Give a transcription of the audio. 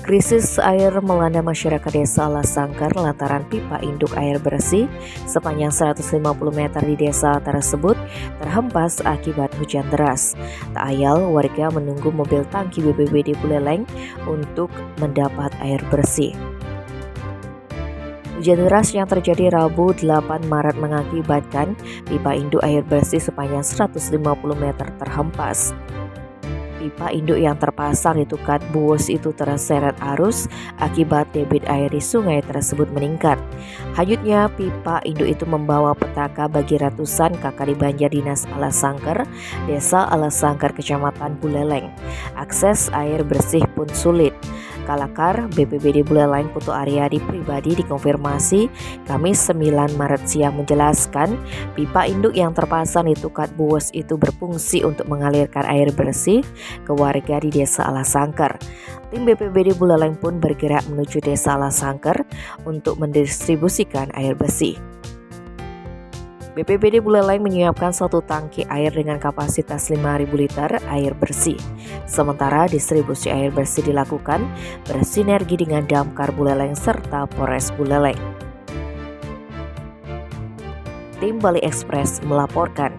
Krisis air melanda masyarakat desa Lasangkar lantaran pipa induk air bersih sepanjang 150 meter di desa tersebut terhempas akibat hujan deras. Tak ayal warga menunggu mobil tangki BPBD Buleleng untuk mendapat air bersih. Hujan deras yang terjadi Rabu 8 Maret mengakibatkan pipa induk air bersih sepanjang 150 meter terhempas. Pipa induk yang terpasang di Tukat Buwus itu terseret arus akibat debit air di sungai tersebut meningkat. Hanyutnya pipa induk itu membawa petaka bagi ratusan kakak di Banjar Dinas Alasangkar, Desa Alasangkar, Kecamatan Buleleng. Akses air bersih pun sulit. Kalakar BPBD Buleleng Putu Aryadi pribadi dikonfirmasi Kamis 9 Maret siang menjelaskan pipa induk yang terpasang di Tukat Buwus itu berfungsi untuk mengalirkan air bersih ke warga di Desa Alasangkar. Tim BPBD Buleleng pun bergerak menuju Desa Alasangkar untuk mendistribusikan air bersih. BPBD Buleleng menyiapkan satu tangki air dengan kapasitas 5.000 liter air bersih. Sementara distribusi air bersih dilakukan bersinergi dengan Damkar Buleleng serta Polres Buleleng. Tim Bali Express melaporkan.